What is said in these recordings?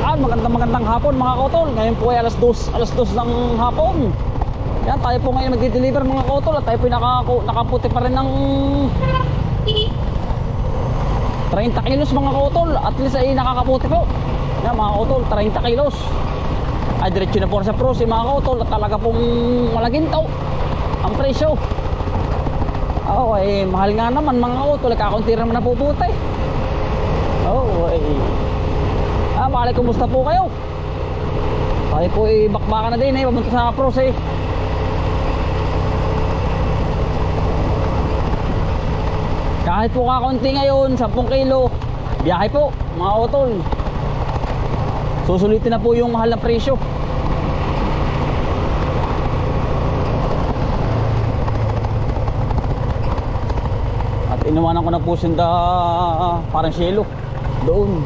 Yan, magandang hapon mga kautol. Ngayon po ay alas 2 ng hapon. Yan, tayo po ngayon magdi-deliver mga kautol. At tayo po nakaputi pa rin ng 30 kilos mga kautol. At least ay nakakaputi po. Yan mga kautol, 30 kilos. Ay diretso na po sa pros mga kautol. At talaga pong malagintaw ang presyo. Ay mahal nga naman mga kautol. Kakunti naman na puputi. Ay bali, kumusta po kayo? Tayo po ay bakbakan na din papunta sa pros Kahit po kakunti ngayon, 10 kilo biyahe po mga kautol. Susulitin na po yung mahal na presyo. At inuwanan ko na po sinda parang shelo doon.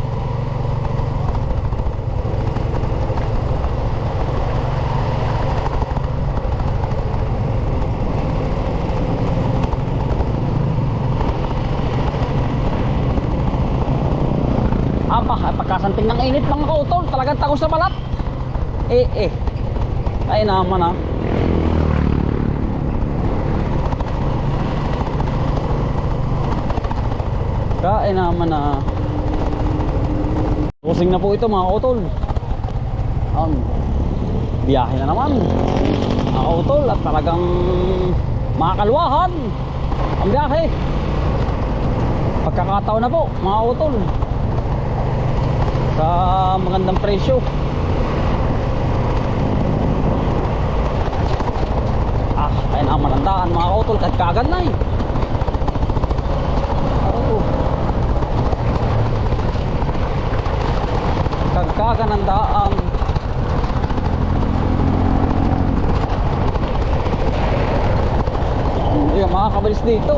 Pagkasanting ng init mga kautol, talagang tagos sa balat. Ay naman Kain naman Kusing na po ito mga kautol. Biyahe na naman mga kautol. At talagang makakalwahan ang biyahe. Pagkakataon na po mga kautol sa magandang presyo. Ay naman ang daan mga kautol, kahit kagad na kagkagan ng daan. Hindi makakabilis dito.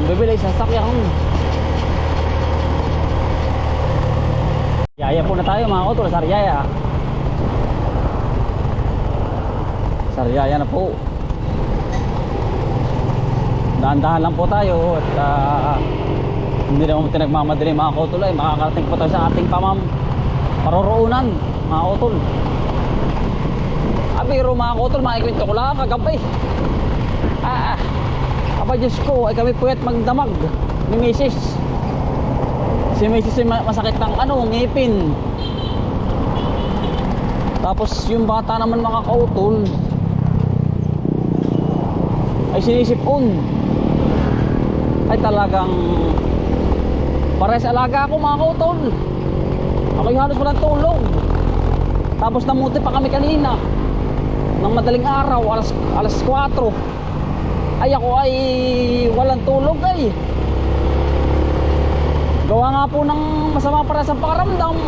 Bibili sa sakyan. Yaya po na tayo mga kautol, Sariaya. Sariaya na po. Dahan-dahan lang po tayo. At hindi naman nagmamadali mga kautol. Makakarating po tayo sa ating paroroonan mga kautol. Abiro mga kautol, makikwento ko lang kagabi. Aba Diyos ko, ay kami puyat magdamag ni Mrs. Si Mrs. ay masakit ng ngipin. Tapos yung bata naman mga kautol ay sinisipon. Ay talagang pares alaga ako mga kautol. Ako'y halos walang tulog. Tapos namuti pa kami kanina ng madaling araw, alas 4. Ay ako ay walang tulog gawa nga po ng masama para sa pakaramdam.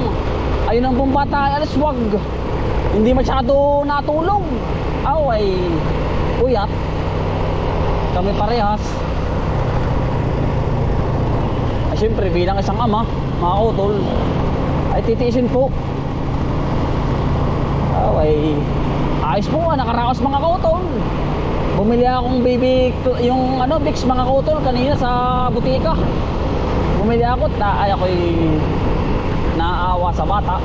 Ayun ang bumbata ay alas wag, hindi masyado natulog. Ay uyat kami parehas. Ay syempre bilang isang ama mga kautol ay titiisin po. Ay ayos po nakaraos mga kautol. Bumili akong baby yung Vicks mga kautol kanina sa butika. Bumili ako ay ako'y naaawa sa bata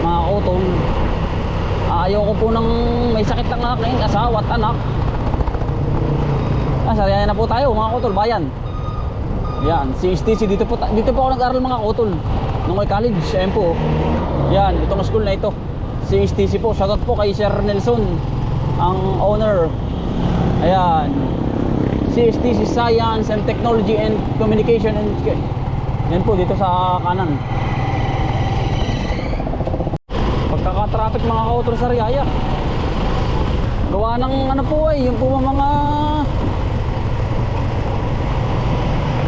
mga kautol. Ayaw ko po ng may sakit ng aking asawa at anak. Sariaya na po tayo mga kautol, bayan. Yan, CSTC dito po ako nag-aral mga kautol nung may college. Ayan po. Yan, itong school na ito. CSTC po. Shoutout po kay Sir Nelson, ang owner. Ayan, CSTC Science and Technology and Communication and yan po dito sa kanan. Pagkaka-traffic mga kautol sa Sariaya, gawa ng po yung po mga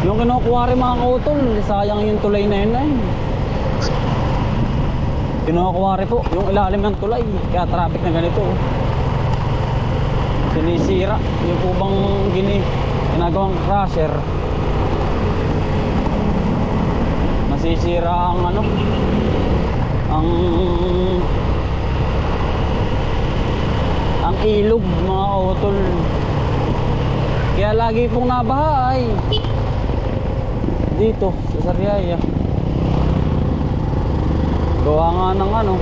Yung kinukuha rin mga kautol, sayang yung tulay na yun. Kinukuha rin po yung ilalim ng tulay, kaya traffic na ganito. Sinisira yung po bang ginagawang crusher. Nasisira ang ano, ang ilog mga kautol. Kaya lagi pong nabaha ay dito sa Sariaya. Gawa nga ng ano,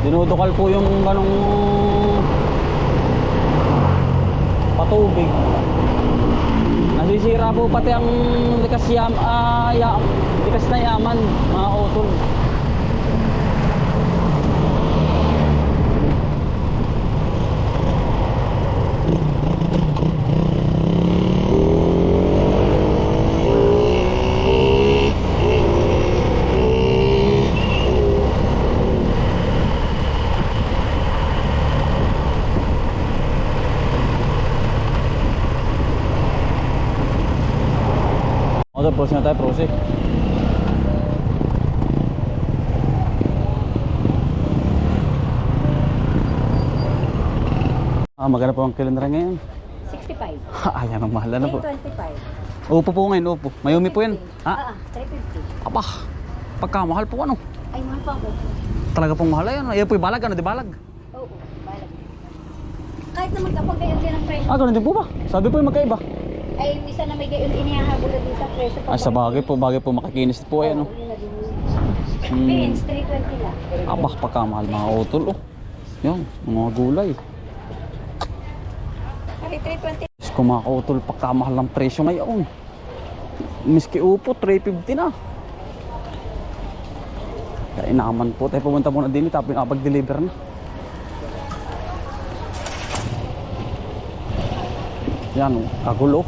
dinudukal po yung ganong patubig. Nasisira po pati ang likas na yaman mga utol. Pros na tayo, pros eh. Maganda po ang kilendra ngayon. 65. Ayan ang mahal na po. 25. Upo po ngayon, upo. Mayumi po yan. Ha? 350. Aba, pagkamahal po ano? Ay, mahal pa ako. Talaga pong mahal yan. Ayan po yung balag, ano di balag? Oo, balag. Kahit naman kapag gayon din ang presyo. Ganun din po ba? Sabi po yung magkaiba. Ay, isa na may gayon inihahabol na din sa presyo. Ay, sa bagay po makikinis po ay ano. Beans, 320 lang. Aba, pagkamahal mga utol oh. Yan, mga gulay. Ay, 320. Kung mga utol, pagkamahal ng presyo ngayon. Miski upo, 350 na. Kaya inaman po tayo, pumunta muna din tapos pag-deliver na. Yan oh, kagulo.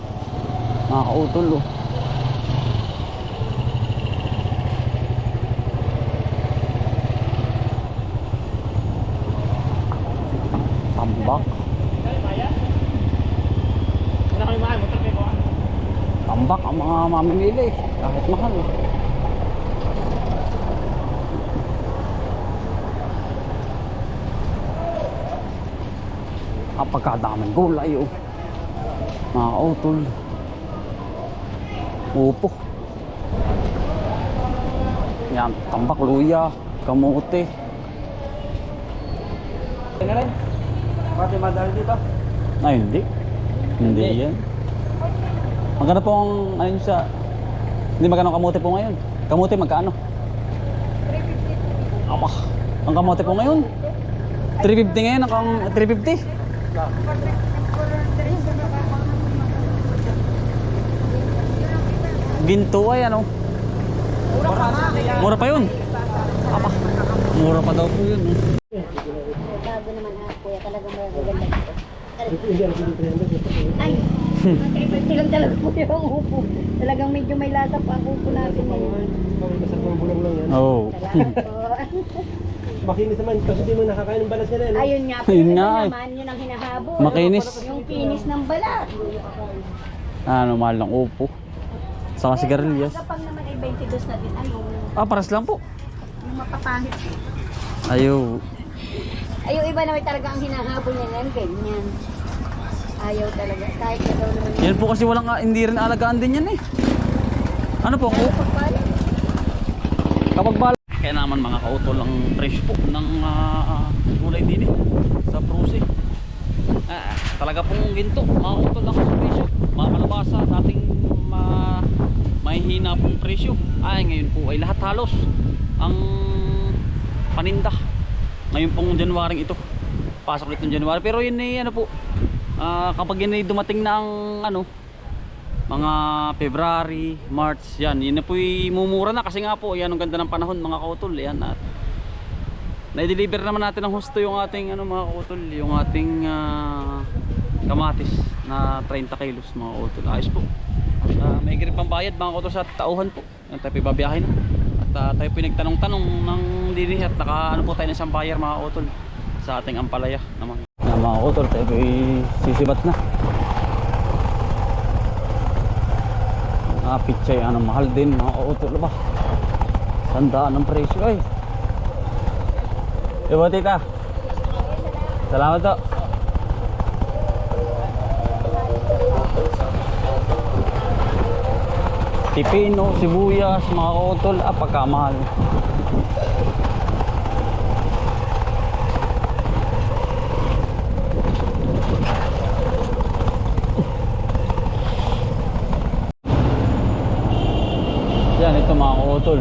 Mga kautol oh. Tambak. Tambak ang mga mamimili kahit mahal. Pagkadaming gulay oh. Mga kautol. Upo. Yan, tambak, luya, kamote. Ano rin? Pati madali dito? Ay, hindi. Hindi yan. Magkano po ang, ayun sa, hindi magkano kamote po ngayon? Kamote magkano? 350. Aba, ang kamote po ngayon? 350 ngayon, ang 350? Ginto ay ano? Mura pa yun? Aba, mura pa daw po yun. Bago naman ha, kuya, talagang magaganda. Ay, 350 lang talaga po yung upo. Talagang medyo may lasa pa ang upo natin ngayon. Masarap ng bulong lang yan. Oo. Makinis naman kasi di mo nakakain ng balas nila. Ayun nga po, Ayun yun nga eh. naman, yun ang hinahabol. Makinis. Yung kinis ng balat. Ano, mahal ng upo. Saka sigarilyas. Kapag naman ay 22 na din, ayun. Paras lang po. Yung mapapangit. Ayaw. Ay, yung iba naman talaga ang hinahabol niya ngayon, ganyan. Ayaw talaga. Kahit na daw naman. Yan po kasi walang, hindi rin alagaan din yan eh. Ano po? Pagpala. Kapag bala. Kaya naman mga kautol ang presyo po ng gulay din eh. Sa Pruse. Talaga pong ginto. Mga kautol ang presyo. Mga kalabasa, dating mahihina pong presyo. Ay, ngayon po ay lahat halos ang paninda. Ngayon pong January ito. Pasok ulit ng January. Pero yun ay ano po. Kapag yun ay dumating na ang ano, mga February, March, yan. Yun na po ay mumura na kasi nga po, yan ang ganda ng panahon mga kautol. Yan at na-deliver naman natin ng husto yung ating ano mga kautol, yung ating kamatis na 30 kilos mga kautol. Ayos po. May grip pang bayad mga kautol sa tauhan po. Yan tayo pibabiyahin na. At tayo pinagtanong-tanong ng dinih at naka ano po tayo ng isang buyer mga kautol sa ating ampalaya naman. Yan mga kautol, tayo sisibat na. pichay, ano, mahal din mga utol ba. Sandaan ang presyo ay. Diba tita? Salamat to. Pipino, sibuyas, mga utol, pagkamahal. Yan, ito mga utol.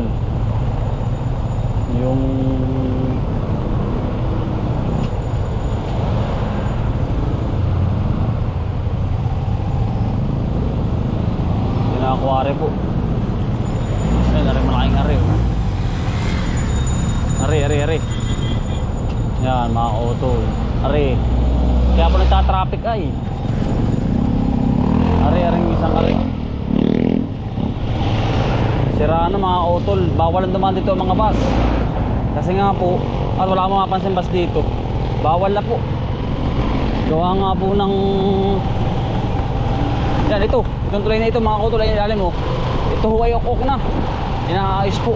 Yung aquari po. Ayun, ari malaking ari. Ari. Yan, mga utol. Ari. Kaya po nagtatraffic ay. Ari, isang ari. Sira na mga utol. Bawal ang dumaan dito ang mga bus. Kasi nga po, at wala akong mapansin bus dito. Bawal na po. Gawa nga po ng... Yan, ito. Itong tulay na ito, mga kutulay na ilalim mo. Ito huway ok na. Inaayos po.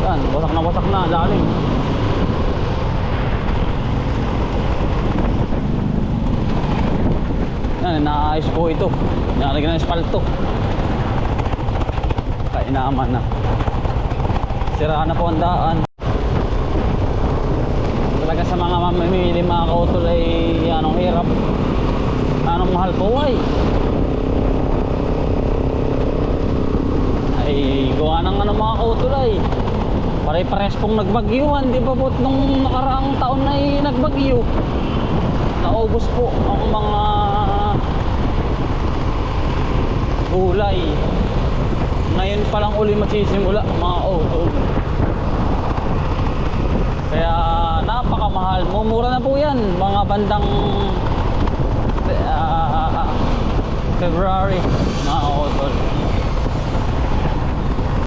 Yan, wasak na, lalim. Yan, inaayos po ito. Nalagyan ng espalto. Kaya inaaman na. Sira na po ang daan. Talaga sa mga mamimili, mga kutulay, anong hirap. Anong mahal po ay. Gawa ng ano mga kautulay, pare-pares pong nagbagyuhan, di ba po nung nakaraang taon na nagbagyo, naubos po ang mga gulay. Ngayon pa lang uli magsisimula mga kautol, kaya napakamahal. Mumura na po yan mga bandang February mga kautol.